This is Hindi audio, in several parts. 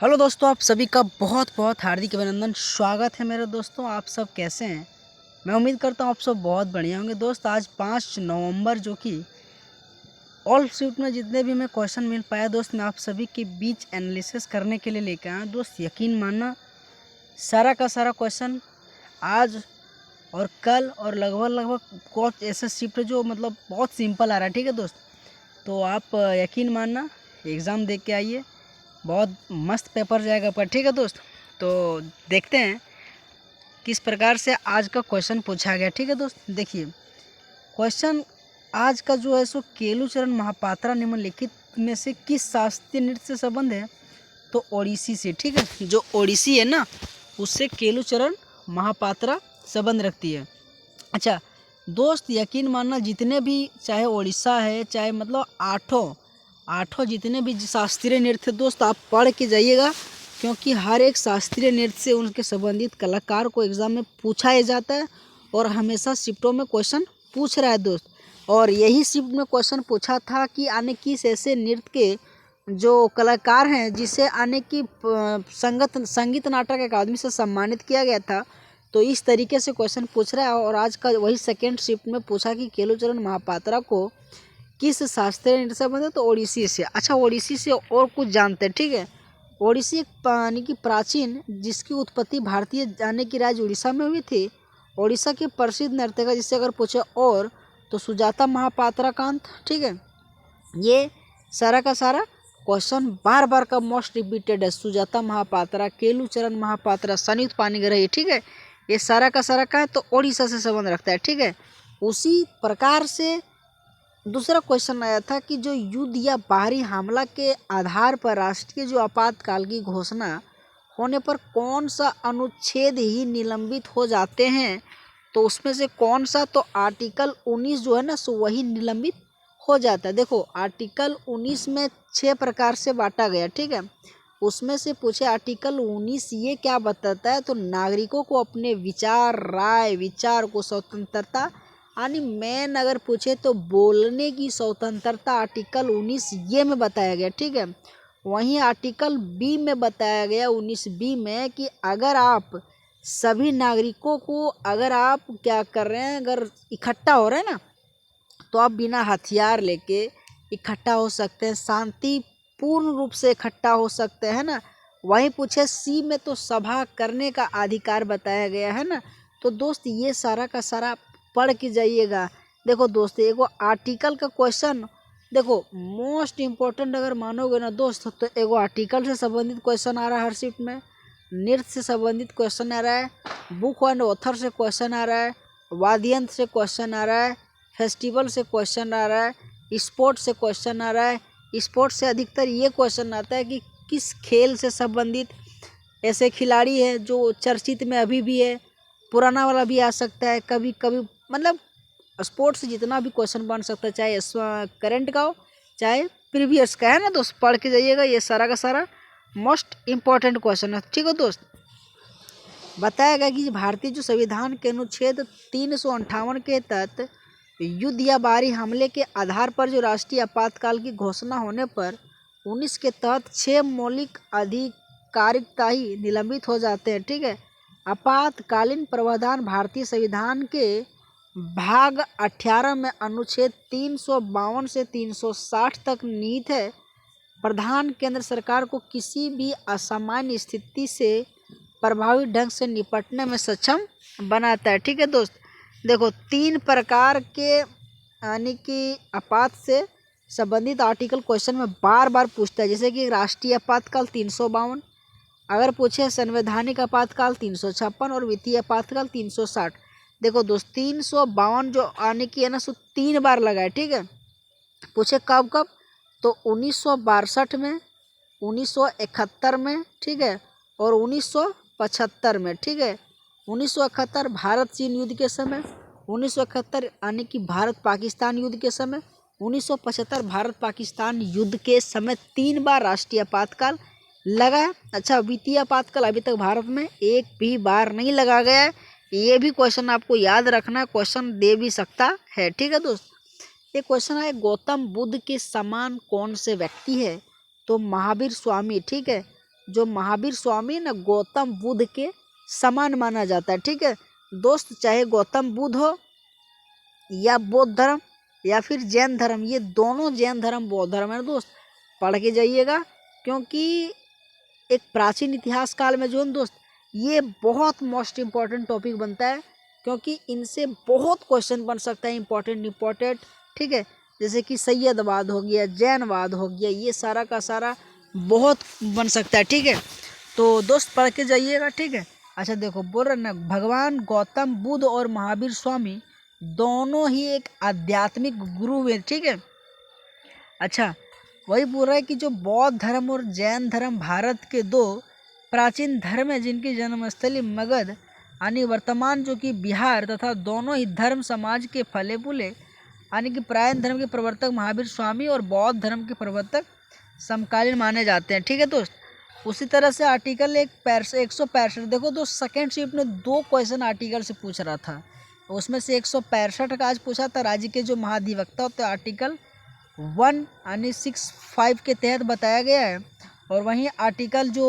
हेलो दोस्तों, आप सभी का बहुत बहुत हार्दिक अभिनंदन। स्वागत है मेरे दोस्तों। आप सब कैसे हैं? मैं उम्मीद करता हूँ आप सब बहुत बढ़िया होंगे। दोस्त, आज 5 नवंबर जो कि ऑल शिफ्ट में जितने भी मैं क्वेश्चन मिल पाया दोस्त, मैं आप सभी के बीच एनालिसिस करने के लिए लेकर आया दोस्त। यकीन मानना, सारा का सारा क्वेश्चन आज और कल और लगभग कुछ ऐसे शिफ्ट जो मतलब बहुत सिंपल आ रहा है। ठीक है दोस्त, तो आप यकीन मानना एग्ज़ाम दे के आइए, बहुत मस्त पेपर जाएगा पर। ठीक है दोस्त, तो देखते हैं किस प्रकार से आज का क्वेश्चन पूछा गया। ठीक है दोस्त, देखिए क्वेश्चन आज का जो है सो केलुचरण महापात्रा निम्नलिखित में से किस शास्त्रीय नृत्य से संबंध है? तो ओडिसी से। ठीक है, जो ओडिसी है ना, उससे केलुचरण महापात्रा संबंध रखती है। अच्छा दोस्त, यकीन मानना जितने भी चाहे ओडिशा है, चाहे मतलब आठों जितने भी शास्त्रीय नृत्य दोस्त, आप पढ़ के जाइएगा, क्योंकि हर एक शास्त्रीय नृत्य से उनके संबंधित कलाकार को एग्ज़ाम में पूछा जाता है और हमेशा शिफ्टों में क्वेश्चन पूछ रहा है दोस्त। और यही शिफ्ट में क्वेश्चन पूछा था कि आने किस ऐसे नृत्य के जो कलाकार हैं जिसे आने की संगीत नाटक अकादमी से सम्मानित किया गया था। तो इस तरीके से क्वेश्चन पूछ रहा है और आज का वही सेकेंड शिफ्ट में पूछा कि केलुचरण महापात्रा को किस शास्त्रीय नृत्य से संबंध है? तो ओडिसी से। अच्छा, ओडिसी से और कुछ जानते हैं। ठीक है, ओडिसी एक यानी कि प्राचीन, जिसकी उत्पत्ति भारतीय जाने की राज्य उड़ीसा में हुई थी। ओडिशा के प्रसिद्ध नर्तक जिससे अगर पूछे और तो सुजाता महापात्रा कांत। ठीक है, ये सारा का सारा क्वेश्चन बार बार का मोस्ट रिपीटेड है। सुजाता महापात्रा, केलुचरण महापात्रा, संयुक्त पाणिग्राही। ठीक है, ये सारा का सारा का है तो ओडिशा से संबंध रखता है। ठीक है, उसी प्रकार से दूसरा क्वेश्चन आया था कि जो युद्ध या बाहरी हमला के आधार पर राष्ट्रीय जो आपातकाल की घोषणा होने पर कौन सा अनुच्छेद ही निलंबित हो जाते हैं? तो उसमें से कौन सा? तो आर्टिकल 19 जो है ना, सो वही निलंबित हो जाता है। देखो आर्टिकल 19 में 6 प्रकार से बांटा गया। ठीक है, उसमें से पूछे आर्टिकल 19 ये क्या बताता है? तो नागरिकों को अपने विचार को स्वतंत्रता, यानी मेन अगर पूछे तो बोलने की स्वतंत्रता आर्टिकल 19 ये में बताया गया। ठीक है, वहीं आर्टिकल बी में बताया गया 19 बी में कि अगर आप सभी नागरिकों को अगर आप क्या कर रहे हैं, अगर इकट्ठा हो रहे हैं ना, तो आप बिना हथियार लेके इकट्ठा हो सकते हैं, शांतिपूर्ण रूप से इकट्ठा हो सकते हैं ना। वहीं पूछे सी में तो सभा करने का अधिकार बताया गया है ना। तो दोस्त ये सारा का सारा पढ़ के जाइएगा। देखो दोस्त, एगो आर्टिकल का क्वेश्चन, देखो मोस्ट इम्पोर्टेंट अगर मानोगे ना दोस्त, तो एगो आर्टिकल से संबंधित क्वेश्चन आ रहा है हर शिफ्ट में, नृत्य से संबंधित क्वेश्चन आ रहा है, बुक एंड ऑथर से क्वेश्चन आ रहा है, वाद्ययंत्र से क्वेश्चन आ रहा है, फेस्टिवल से क्वेश्चन आ रहा है, स्पोर्ट्स से क्वेश्चन आ रहा है। स्पोर्ट्स से अधिकतर ये क्वेश्चन आता है कि किस खेल से संबंधित ऐसे खिलाड़ी है जो चर्चित में अभी भी है। पुराना वाला भी आ सकता है कभी कभी, मतलब स्पोर्ट्स से जितना भी क्वेश्चन बन सकता है, चाहे करंट का हो चाहे प्रीवियस का, है ना दोस्त। पढ़ के जाइएगा, ये सारा का सारा मोस्ट इम्पोर्टेंट क्वेश्चन है। ठीक है दोस्त, बताया गया कि भारतीय जो संविधान के अनुच्छेद 358 के तहत युद्ध या बाहरी हमले के आधार पर जो राष्ट्रीय आपातकाल की घोषणा होने पर 19 के तहत 6 मौलिक आधिकारिकता ही निलंबित हो जाते हैं। ठीक है, आपातकालीन प्रावधान भारतीय संविधान के भाग 18 में अनुच्छेद 352 से 360 तक निहित है। प्रधान केंद्र सरकार को किसी भी असामान्य स्थिति से प्रभावी ढंग से निपटने में सक्षम बनाता है। ठीक है दोस्त, देखो 3 प्रकार के यानी कि आपात से संबंधित आर्टिकल क्वेश्चन में बार बार पूछता है, जैसे कि राष्ट्रीय आपातकाल 352, अगर पूछे संवैधानिक आपातकाल 356 और वित्तीय आपातकाल 360। देखो दोस्त 352 जो आने की है ना, सो 3 बार लगा है। ठीक है, पूछे कब कब? तो 1962 में, 1971 में, ठीक है, और 1975 में। ठीक है, 1971 भारत चीन युद्ध के समय, 1971 यानी कि भारत पाकिस्तान युद्ध के समय, 1975 भारत पाकिस्तान युद्ध के समय 3 बार राष्ट्रीय आपातकाल लगा है। अच्छा, वित्तीय आपातकाल अभी तक भारत में एक भी बार नहीं लगा गया है। ये भी क्वेश्चन आपको याद रखना, क्वेश्चन दे भी सकता है। ठीक है दोस्त, ये क्वेश्चन है गौतम बुद्ध के समान कौन से व्यक्ति है? तो महावीर स्वामी। ठीक है, जो महावीर स्वामी ना गौतम बुद्ध के समान माना जाता है। ठीक है दोस्त, चाहे गौतम बुद्ध हो या बौद्ध धर्म या फिर जैन धर्म, ये दोनों जैन धर्म बौद्ध धर्म है दोस्त, पढ़ के जाइएगा। क्योंकि एक प्राचीन इतिहास काल में जो है दोस्त, ये बहुत मोस्ट इम्पॉर्टेंट टॉपिक बनता है, क्योंकि इनसे बहुत क्वेश्चन बन सकता है इम्पोर्टेंट। ठीक है, जैसे कि सैयदवाद हो गया, जैनवाद हो गया, ये सारा का सारा बहुत बन सकता है। ठीक है, तो दोस्त पढ़ के जाइएगा। ठीक है, अच्छा देखो बोल रहे ना, भगवान गौतम बुद्ध और महावीर स्वामी दोनों ही एक आध्यात्मिक गुरु है। ठीक है, अच्छा वही बोल रहा है कि जो बौद्ध धर्म और जैन धर्म भारत के दो प्राचीन धर्म है, जिनकी जन्मस्थली मगध यानी वर्तमान जो कि बिहार, तथा दोनों ही धर्म समाज के फले फूले यानी कि प्राचीन धर्म के प्रवर्तक महावीर स्वामी और बौद्ध धर्म के प्रवर्तक समकालीन माने जाते हैं। ठीक है दोस्त, उसी तरह से आर्टिकल 165, देखो दोस्त सेकेंड शिफ्ट में 2 क्वेश्चन आर्टिकल से पूछ रहा था, उसमें से 165 का आज पूछा था। राज्य के जो महाधिवक्ता होते हैं आर्टिकल 1 यानी 65 के तहत बताया गया है। और वहीं आर्टिकल जो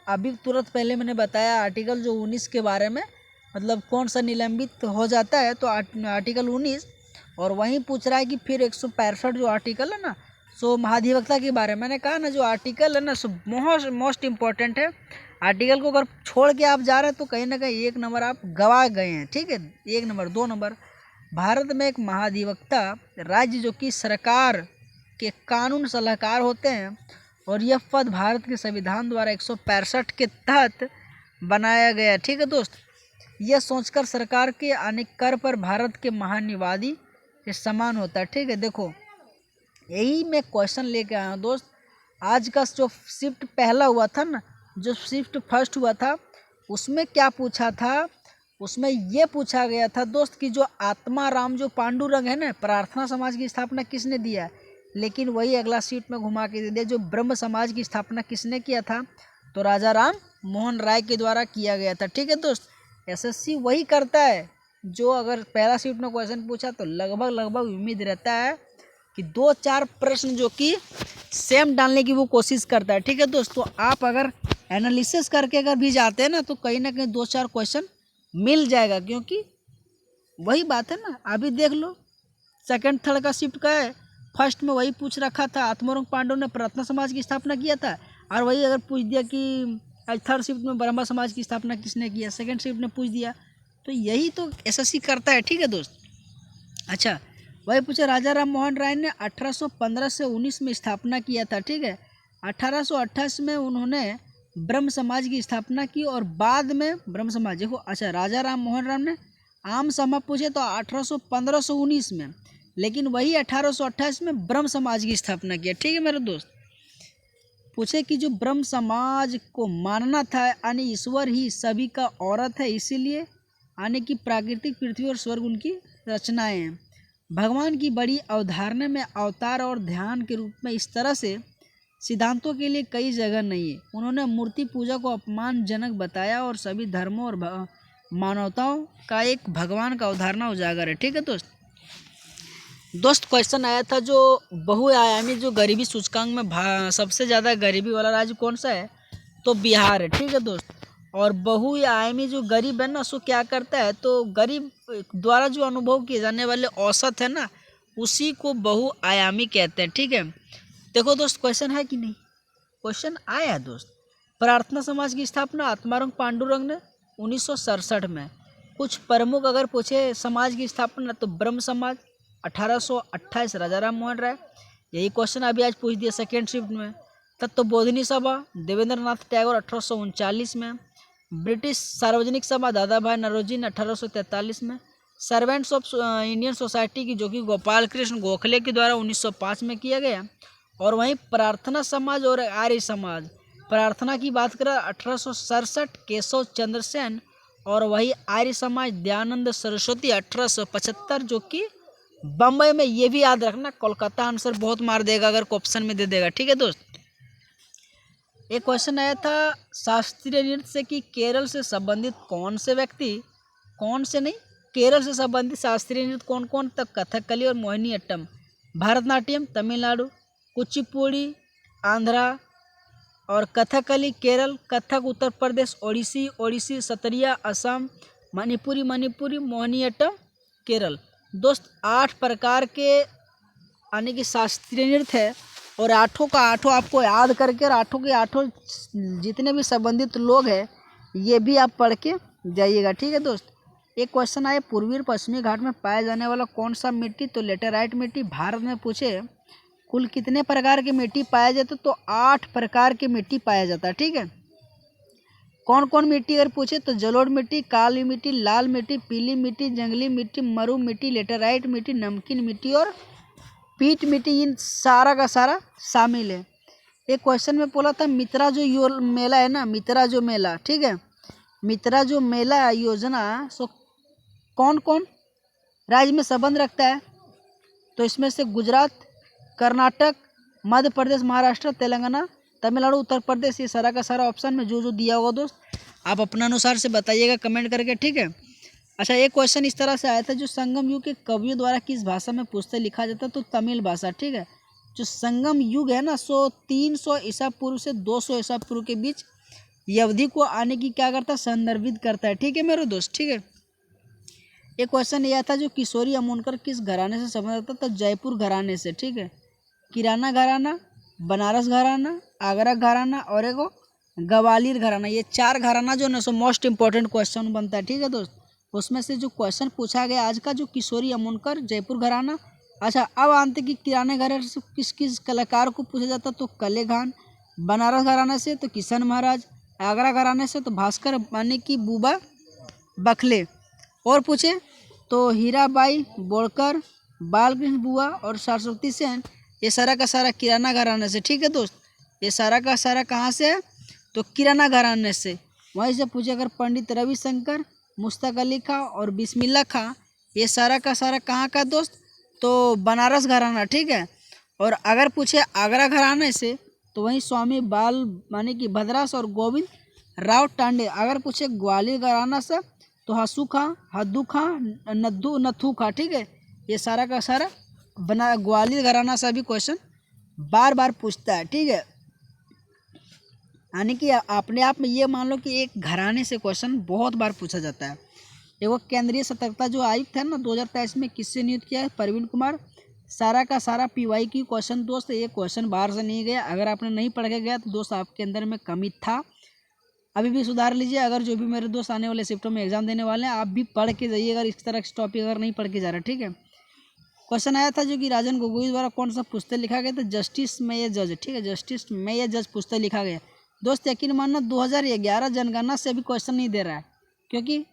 अभी तुरंत पहले मैंने बताया, आर्टिकल जो 19 के बारे में, मतलब कौन सा निलंबित हो जाता है, तो आर्टिकल 19। और वहीं पूछ रहा है कि फिर 165 जो आर्टिकल है ना, सो महाधिवक्ता के बारे में मैंने कहा ना, जो आर्टिकल है ना सो मोस्ट इम्पॉर्टेंट है। आर्टिकल को अगर छोड़ के आप जा रहे हैं तो कहीं ना कहीं 1 नंबर आप गवा गए हैं। ठीक है, 1 नंबर। 2 नंबर, भारत में एक महाधिवक्ता राज्य जो कि सरकार के कानून सलाहकार होते हैं, और यह पद भारत के संविधान द्वारा 165 के तहत बनाया गया। ठीक है दोस्त, यह सोचकर सरकार के आने कर पर भारत के महानिवादी के समान होता है। ठीक है, देखो यही मैं क्वेश्चन लेके आया हूँ दोस्त। आज का जो शिफ्ट पहला हुआ था ना, जो शिफ्ट फर्स्ट हुआ था, उसमें क्या पूछा था, उसमें ये पूछा गया था दोस्त कि जो आत्माराम जो पांडुरंग है ना, प्रार्थना समाज की स्थापना किसने दिया है। लेकिन वही अगला सीट में घुमा के दे दिया, जो ब्रह्म समाज की स्थापना किसने किया था, तो राजा राम मोहन राय के द्वारा किया गया था। ठीक है दोस्त, एसएससी वही करता है, जो अगर पहला सीट में क्वेश्चन पूछा तो लगभग उम्मीद रहता है कि 2-4 प्रश्न जो कि सेम डालने की वो कोशिश करता है। ठीक है दोस्तों, आप अगर एनालिसिस करके अगर भी जाते हैं ना, तो कहीं ना कहीं 2-4 क्वेश्चन मिल जाएगा। क्योंकि वही बात है ना, अभी देख लो सेकंड थर्ड का शिफ्ट का है, फर्स्ट में वही पूछ रखा था, आत्माराम पांडु ने प्रार्थना समाज की स्थापना किया था, और वही अगर पूछ दिया कि थर्ड शिफ्ट में ब्रह्मा समाज की स्थापना किसने किया, सेकंड शिफ्ट में पूछ दिया, तो यही तो एसएससी करता है। ठीक है दोस्त, अच्छा वही पूछे, राजा राम मोहन राय ने 1815 से 19 में स्थापना किया था। ठीक है, 1828 में उन्होंने ब्रह्म समाज की स्थापना की, और बाद में ब्रह्म समाज देखो, अच्छा राजा राम मोहन राय ने आम सभा पूछे तो 1815 से 19 में, लेकिन वही 1828 में ब्रह्म समाज की स्थापना किया। ठीक है मेरे दोस्त, पूछे कि जो ब्रह्म समाज को मानना था यानी ईश्वर ही सभी का औरत है, इसीलिए यानी कि प्राकृतिक पृथ्वी और स्वर्ग उनकी रचनाएं हैं। भगवान की बड़ी अवधारणा में अवतार और ध्यान के रूप में इस तरह से सिद्धांतों के लिए कई जगह नहीं है। उन्होंने मूर्ति पूजा को अपमानजनक बताया और सभी धर्मों और मानवताओं का एक भगवान का अवधारणा उजागर है। ठीक है दोस्त क्वेश्चन आया था जो बहुआयामी जो गरीबी सूचकांक में सबसे ज़्यादा गरीबी वाला राज्य कौन सा है, तो बिहार है। ठीक है दोस्त, और बहुआयामी जो गरीब है ना, सो क्या करता है, तो गरीब द्वारा जो अनुभव किए जाने वाले औसत है ना, उसी को बहुआयामी कहते हैं। ठीक है, देखो दोस्त क्वेश्चन है कि नहीं, क्वेश्चन आया है दोस्त। प्रार्थना समाज की स्थापना आत्माराम पांडुरंग ने 1967 में। कुछ प्रमुख अगर पूछे समाज की स्थापना, तो ब्रह्म समाज 1828 राजा राम मोहन राय, यही क्वेश्चन अभी आज पूछ दिया सेकेंड शिफ्ट में। तत्वबोधिनी सभा देवेंद्र नाथ टैगोर 1839 में। ब्रिटिश सार्वजनिक सभा दादा भाई नौरोजी ने 1843 में। सर्वेंट्स ऑफ इंडियन सोसाइटी की जो कि गोपाल कृष्ण गोखले के द्वारा 1905 में किया गया। और वहीं प्रार्थना समाज और आर्य समाज, प्रार्थना की बात करें 1867 केशव चंद्र सेन, और वही आर्य समाज दयानंद सरस्वती 1875 जो कि बम्बई में। ये भी याद रखना, कोलकाता आंसर बहुत मार देगा अगर ऑप्शन में दे देगा। ठीक है दोस्त, एक क्वेश्चन आया था शास्त्रीय नृत्य से कि केरल से संबंधित कौन से व्यक्ति, कौन से नहीं, केरल से संबंधित शास्त्रीय नृत्य कौन कौन, तक कथकली और मोहिनीअट्टम, भरतनाट्यम तमिलनाडु, कुचिपुड़ी आंध्रा, और कथकली केरल, कथक उत्तर प्रदेश, ओडिसी ओडिसी, सतरिया असम, मणिपुरी मणिपुरी, मोहिनीअट्टम केरल। दोस्त 8 प्रकार के यानी कि शास्त्रीय नृत्य है और आठों का आठों आपको याद करके और आठों के आठों जितने भी संबंधित लोग हैं ये भी आप पढ़ के जाइएगा, ठीक है दोस्त। एक क्वेश्चन आया, पूर्वी और पश्चिमी घाट में पाया जाने वाला कौन सा मिट्टी, तो लेटेराइट मिट्टी। भारत में पूछे कुल कितने प्रकार की मिट्टी पाया जाता, तो 8 प्रकार की मिट्टी पाया जाता है, ठीक है। कौन कौन मिट्टी अगर पूछे तो जलोढ़ मिट्टी, काली मिट्टी, लाल मिट्टी, पीली मिट्टी, जंगली मिट्टी, मरु मिट्टी, लेटेराइट मिट्टी, नमकीन मिट्टी और पीट मिट्टी, इन सारा का सारा शामिल है। एक क्वेश्चन में बोला था मित्रा जो मेला है ना, मित्रा जो मेला, ठीक है, मित्रा जो मेला योजना सो कौन कौन राज्य में संबंध रखता है, तो इसमें से गुजरात, कर्नाटक, मध्य प्रदेश, महाराष्ट्र, तेलंगाना, तमिलनाडु, उत्तर प्रदेश, ये सारा का सारा ऑप्शन में जो दिया होगा दोस्त आप अपना अनुसार से बताइएगा कमेंट करके, ठीक है। अच्छा, एक क्वेश्चन इस तरह से आया था, जो संगम युग के कवियों द्वारा किस भाषा में पुस्तक लिखा जाता है, तो तमिल भाषा, ठीक है। जो संगम युग है ना सो 300 ईसा पूर्व से 200 ईसा पूर्व के बीच ये अवधि को आने की क्या करता है, संदर्भित करता है, ठीक है मेरे दोस्त, ठीक है। एक क्वेश्चन यह था, जो किशोरी अमोनकर किस घराने से संबंध रखता, तो जयपुर घराने से, ठीक है। किराना घराना, बनारस घराना, आगरा घराना और एक ग्वालियर घराना, ये 4 घराना जो ना सो मोस्ट इंपॉर्टेंट क्वेश्चन बनता है, ठीक है दोस्त। उसमें से जो क्वेश्चन पूछा गया आज का, जो किशोरी अमोनकर जयपुर घराना। अच्छा, अब आते कि किराने घराने से किस किस कलाकार को पूछा जाता, तो कले खान, बनारस घराने से तो किशन महाराज, आगरा घराने से तो भास्कर यानी कि बुबा बखले, और पूछे तो हीराबाई बोड़कर, बालकृष्ण बुआ और सरस्वती सेन, ये सारा का सारा किराना घराने से, ठीक है दोस्त। ये सारा का सारा कहाँ से है, तो किराना घराने से। वहीं से पूछे अगर पंडित रविशंकर, मुश्ताक अली खां और बिस्मिल्लाह खां, ये सारा का सारा कहाँ का दोस्त, तो बनारस घराना, ठीक है। और अगर पूछे आगरा घराने से तो वहीं स्वामी बाल मानी कि भद्रास और गोविंद राव टांडे। अगर पूछे ग्वालियर घराना से तो हसू खां, हद्दू खां, नथू खां, ठीक है। ये सारा का सारा ग्वालियर घराना से भी क्वेश्चन बार बार पूछता है, ठीक है। यानी कि अपने आप में ये मान लो कि एक घराने से क्वेश्चन बहुत बार पूछा जाता है। एवं केंद्रीय सतर्कता जो आयुक्त है ना 2023 में किससे नियुक्त किया है, प्रवीण कुमार। सारा का सारा पीवाई की क्वेश्चन दोस्त, ये क्वेश्चन बाहर से नहीं गया। अगर आपने नहीं पढ़ के गया तो दोस्त आपके अंदर में कमी था, अभी भी सुधार लीजिए। अगर जो भी मेरे दोस्त आने वाले शिफ्टों में एग्जाम देने वाले हैं आप भी पढ़ के जाइए, अगर इस तरह के टॉपिक अगर नहीं पढ़ के जा रहा, ठीक है। क्वेश्चन आया था जो कि राजन गोगोई द्वारा कौन सा पुस्तक लिखा गया था, जस्टिस में ये जज, ठीक है, जस्टिस में ये जज पुस्तक लिखा गया। दोस्त यकीन मानना 2011 जनगणना से अभी क्वेश्चन नहीं दे रहा है, क्योंकि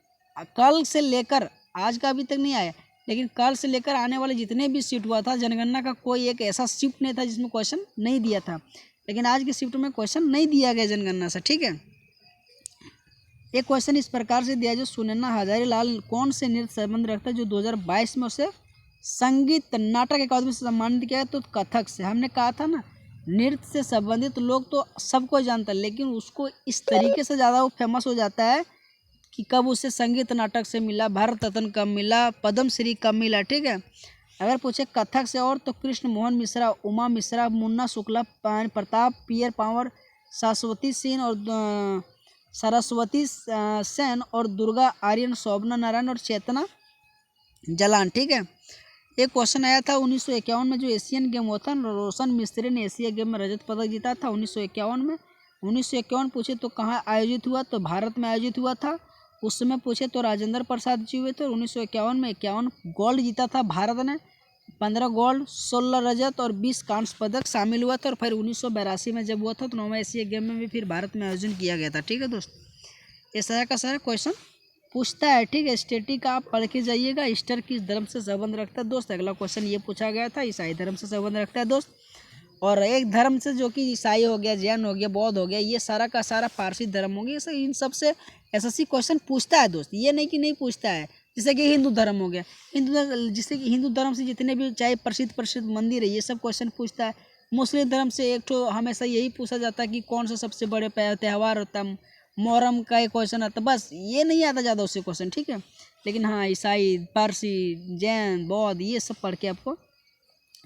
कल से लेकर आज का अभी तक नहीं आया, लेकिन कल से लेकर आने वाले जितने भी शिफ्ट हुआ था जनगणना का कोई एक ऐसा शिफ्ट नहीं था जिसमें क्वेश्चन नहीं दिया था, लेकिन आज की शिफ्ट में क्वेश्चन नहीं दिया गया जनगणना से, ठीक है। एक क्वेश्चन इस प्रकार से दिया, जो सुनैना हजारीलाल कौन से नृत्य संबंध रखता है, जो 2022 में उसे संगीत नाटक अकादमी से सम्मानित किया है, तो कथक से। हमने कहा था ना नृत्य से संबंधित लोग तो सबको जानता है, लेकिन उसको इस तरीके से ज़्यादा वो फेमस हो जाता है कि कब उसे संगीत नाटक से मिला, भारत रत्न कब मिला, पद्मश्री कब मिला, ठीक है। अगर पूछे कथक से और तो कृष्ण मोहन मिश्रा, उमा मिश्रा, मुन्ना शुक्ला, प्रताप पियर पावर, सरस्वती सेन और दुर्गा आर्यन, शोभना नारायण और चेतना जलान, ठीक है। एक क्वेश्चन आया था 1951 में जो एशियन गेम हुआ था, रोशन मिस्त्री ने एशिया गेम में रजत पदक जीता था 1951 में। 1951 पूछे तो कहाँ आयोजित हुआ, तो भारत में आयोजित हुआ था। उस समय पूछे तो राजेंद्र प्रसाद जी हुए थे। 1951 में 51 गोल्ड जीता था भारत ने, 15 गोल्ड, 16 रजत और 20 कांस्य पदक शामिल हुआ था। और फिर 1982 में जब हुआ था तो 9वें एशिया गेम में भी फिर भारत में आयोजन किया गया था, ठीक है दोस्त। ये सारा का सारा क्वेश्चन पूछता है, ठीक है। स्टैटिक आप पढ़ के जाइएगा। ईस्टर किस धर्म से संबंध रखता है दोस्त, अगला क्वेश्चन ये पूछा गया था, ईसाई धर्म से संबंध रखता है दोस्त। और एक धर्म से जो कि ईसाई हो गया, जैन हो गया, बौद्ध हो गया, ये सारा का सारा पारसी धर्म हो गया, इन सब से एसएससी क्वेश्चन पूछता है दोस्त, ये नहीं कि नहीं पूछता है। जैसे कि हिंदू धर्म हो गया, जैसे कि हिंदू धर्म से जितने भी चाहे प्रसिद्ध मंदिर है ये सब क्वेश्चन पूछता है। मुस्लिम धर्म से एक तो हमेशा यही पूछा जाता है कि कौन सा सबसे बड़े त्यौहार होता है, मुहर्रम का एक क्वेश्चन आता, बस ये नहीं आता ज़्यादा उससे क्वेश्चन, ठीक है। लेकिन हाँ ईसाई, पारसी, जैन, बौद्ध ये सब पढ़ के आपको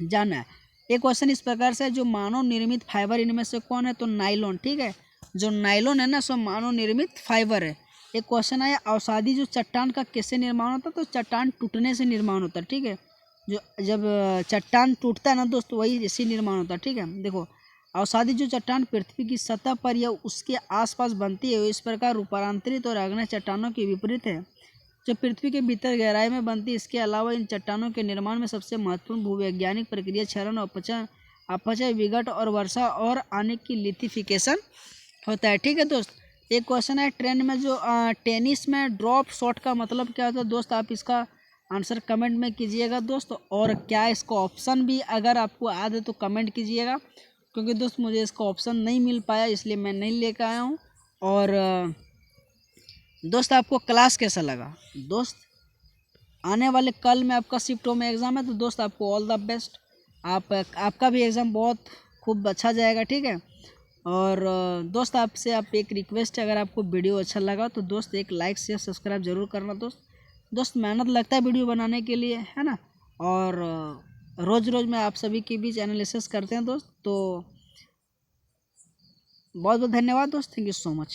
जाना है। एक क्वेश्चन इस प्रकार से है, जो मानव निर्मित फाइबर इनमें से कौन है? तो नाइलॉन। ठीक है, जो नाइलॉन है ना सो मानव निर्मित फाइबर है। एक क्वेश्चन आया, अवसादी जो चट्टान का कैसे निर्माण होता है? तो चट्टान टूटने से निर्माण होता है। ठीक है, जो जब चट्टान टूटता है ना दोस्त, वही इसी निर्माण होता है। ठीक है, देखो अवसादी जो चट्टान पृथ्वी की सतह पर या उसके आसपास बनती है, इस प्रकार रूपांतरित और अग्नि चट्टानों के विपरीत है, जो पृथ्वी के भीतर गहराई में बनती है। इसके अलावा इन चट्टानों के निर्माण में सबसे महत्वपूर्ण भूवैज्ञानिक प्रक्रिया क्षरण, अपचय, विघट और वर्षा और आने की लिथिफिकेशन होता है। ठीक है दोस्त, एक क्वेश्चन है, ट्रेन में जो टेनिस में ड्रॉप शॉट का मतलब क्या होता है? दोस्त आप इसका आंसर कमेंट में कीजिएगा दोस्त, और क्या इसका ऑप्शन भी अगर आपको याद है तो कमेंट कीजिएगा, क्योंकि दोस्त मुझे इसका ऑप्शन नहीं मिल पाया इसलिए मैं नहीं लेकर आया हूँ। और दोस्त आपको क्लास कैसा लगा? दोस्त आने वाले कल में आपका शिफ्ट में एग्ज़ाम है, तो दोस्त आपको ऑल द बेस्ट। आपका भी एग्ज़ाम बहुत खूब अच्छा जाएगा। ठीक है, और दोस्त आपसे एक रिक्वेस्ट है, अगर आपको वीडियो अच्छा लगा तो दोस्त एक लाइक शेयर सब्सक्राइब जरूर करना दोस्त मेहनत लगता है वीडियो बनाने के लिए, है ना। और रोज़ रोज़ मैं आप सभी के बीच एनालिसिस करते हैं दोस्त। तो बहुत बहुत धन्यवाद दोस्त, थैंक यू सो मच।